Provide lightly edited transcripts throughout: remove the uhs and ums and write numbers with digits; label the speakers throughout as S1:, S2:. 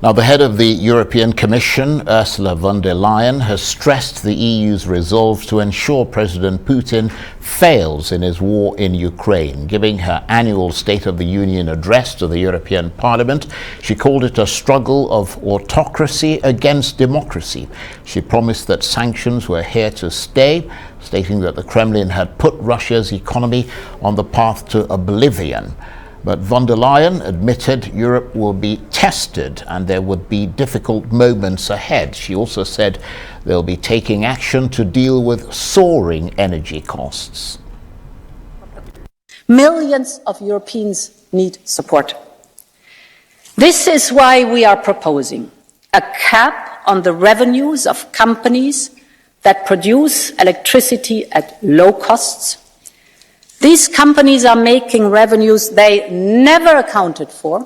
S1: Now, the head of the European Commission, Ursula von der Leyen, has stressed the EU's resolve to ensure President Putin fails in his war in Ukraine. Giving her annual State of the Union address to the European Parliament, she called it a struggle of autocracy against democracy. She promised that sanctions were here to stay, stating that the Kremlin had put Russia's economy on the path to oblivion. But von der Leyen admitted Europe will be tested and there would be difficult moments ahead. She also said they'll be taking action to deal with soaring energy costs.
S2: Millions of Europeans need support. This is why we are proposing a cap on the revenues of companies that produce electricity at low costs. These companies are making revenues they never accounted for,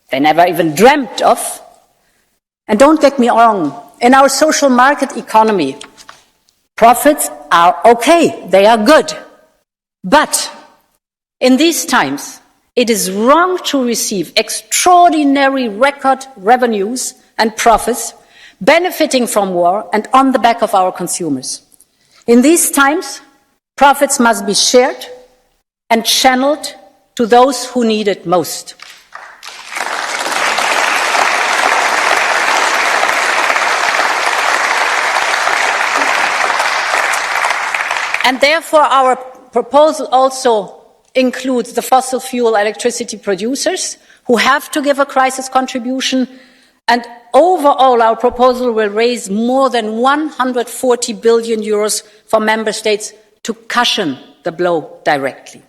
S2: they never even dreamt of. And don't get me wrong, in our social market economy, profits are okay, they are good. But in these times, it is wrong to receive extraordinary record revenues and profits benefiting from war and on the back of our consumers. In these times, profits must be shared and channeled to those who need it most. And therefore our proposal also includes the fossil fuel electricity producers who have to give a crisis contribution, and overall our proposal will raise more than 140 billion euros for member states to cushion the blow directly.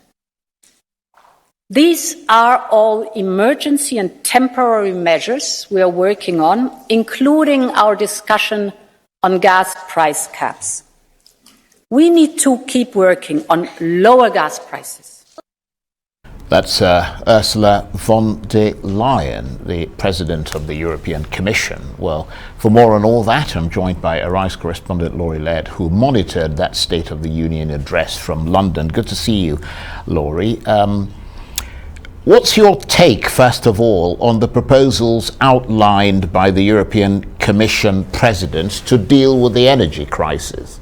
S2: These are all emergency and temporary measures we are working on, including our discussion on gas price caps. We need to keep working on lower gas prices.
S1: That's Ursula von der Leyen, the President of the European Commission. Well, for more on all that, I'm joined by Arise correspondent Laurie Laird, who monitored that State of the Union address from London. Good to see you, Laurie. What's your take, first of all, on the proposals outlined by the European Commission President to deal with the energy crisis?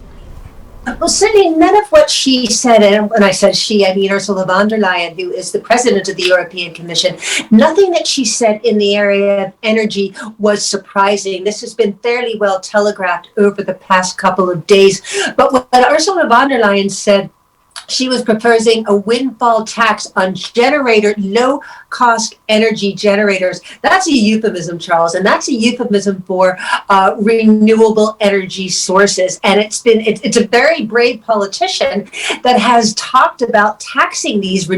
S3: Well, Cindy, none of what she said, and when I said she, I mean Ursula von der Leyen, who is the president of the European Commission, nothing that she said in the area of energy was surprising. This has been fairly well telegraphed over the past couple of days. But what Ursula von der Leyen said, she was proposing a windfall tax on low-cost energy generators. That's a euphemism, Charles, and that's a euphemism for renewable energy sources. And it's a very brave politician that has talked about taxing these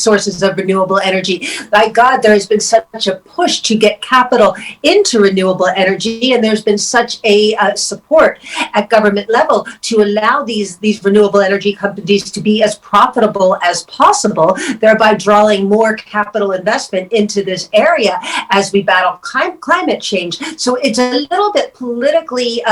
S3: sources of renewable energy. By God, there has been such a push to get capital into renewable energy, and there's been such a support at government level to allow these renewable energy companies to be as profitable as possible, thereby drawing more capital investment into this area as we battle climate change. So it's a little bit politically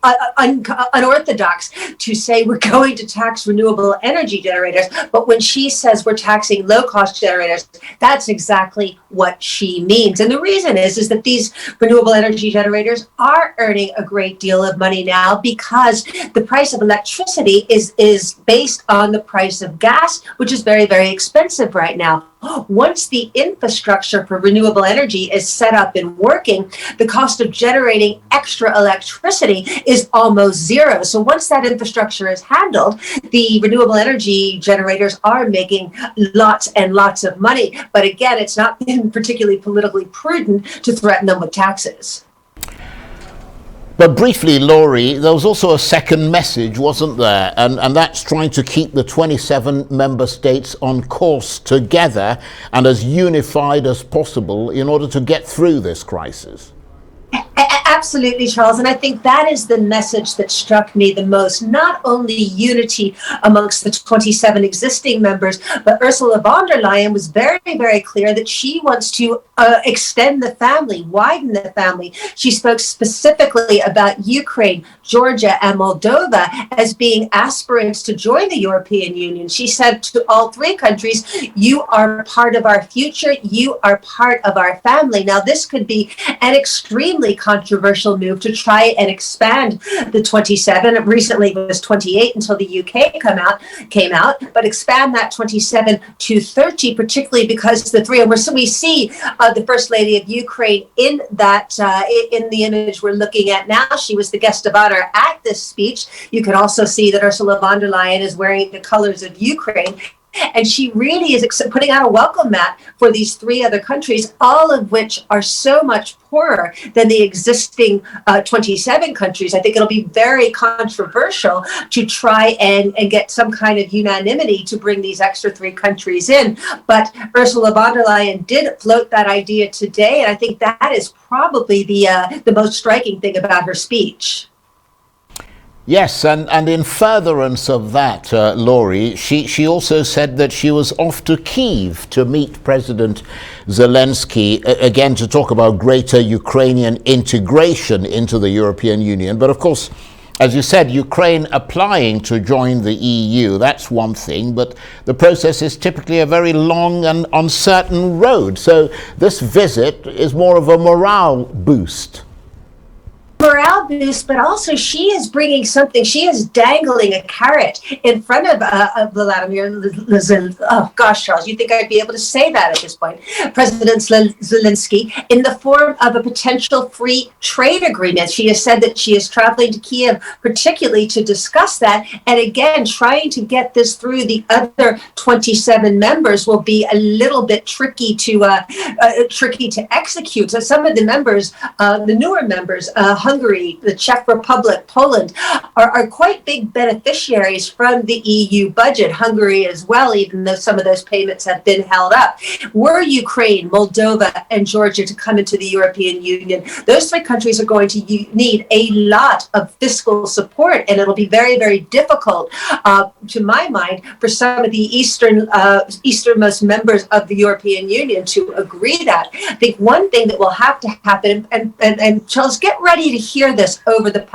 S3: unorthodox to say we're going to tax renewable energy generators, but when she says we're taxing low-cost generators, that's exactly what she means. And the reason is that these renewable energy generators are earning a great deal of money now because the price of electricity is based on the price of gas, which is very, very expensive right now. Once the infrastructure for renewable energy is set up and working, the cost of generating extra electricity is almost zero. So once that infrastructure is handled, the renewable energy generators are making lots and lots of money. But again, it's not been particularly politically prudent to threaten them with taxes.
S1: But briefly, Laurie, there was also a second message, wasn't there? And that's trying to keep the 27 member states on course together and as unified as possible in order to get through this crisis.
S3: Absolutely, Charles. And I think that is the message that struck me the most. Not only unity amongst the 27 existing members, but Ursula von der Leyen was very, very clear that she wants to extend the family, widen the family. She spoke specifically about Ukraine, Georgia, and Moldova as being aspirants to join the European Union. She said to all three countries, you are part of our future, you are part of our family. Now, this could be an extremely controversial move to try and expand the 27. Recently it was 28 until the UK came out, but expand that 27 to 30, particularly because the three, and we see the First Lady of Ukraine in that in the image we're looking at now. She was the guest of honor at this speech. You can also see that Ursula von der Leyen is wearing the colors of Ukraine. And she really is putting out a welcome mat for these three other countries, all of which are so much poorer than the existing 27 countries. I think it'll be very controversial to try and get some kind of unanimity to bring these extra three countries in. But Ursula von der Leyen did float that idea today, and I think that is probably the most striking thing about her speech.
S1: Yes, and in furtherance of that, Laurie, she also said that she was off to Kyiv to meet President Zelensky, again to talk about greater Ukrainian integration into the European Union. But of course, as you said, Ukraine applying to join the EU, that's one thing, but the process is typically a very long and uncertain road. So this visit is more of a morale boost.
S3: Morale boost, but also she is bringing something. She is dangling a carrot in front of Vladimir oh gosh, Charles, you think I'd be able to say that at this point? President Zelensky, in the form of a potential free trade agreement. She has said that she is traveling to Kiev, particularly to discuss that. And again, trying to get this through the other 27 members will be a little bit tricky to execute. So some of the members, the newer members, Hungary, the Czech Republic, Poland, are quite big beneficiaries from the EU budget. Hungary as well, even though some of those payments have been held up. Were Ukraine, Moldova, and Georgia to come into the European Union, those three countries are going to need a lot of fiscal support, and it'll be very, very difficult, to my mind, for some of the easternmost members of the European Union to agree that. I think one thing that will have to happen, and Charles, get ready to hear this over the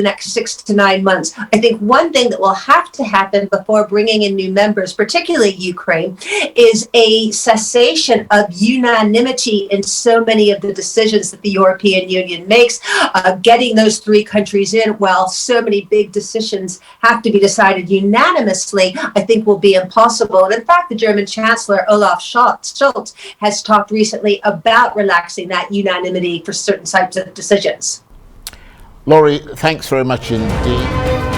S3: next 6 to 9 months. I think one thing that will have to happen before bringing in new members, particularly Ukraine, is a cessation of unanimity in so many of the decisions that the European Union makes. Getting those three countries in, while so many big decisions have to be decided unanimously, I think will be impossible. And in fact, the German Chancellor Olaf Scholz has talked recently about relaxing that unanimity for certain types of decisions.
S1: Laurie, thanks very much indeed.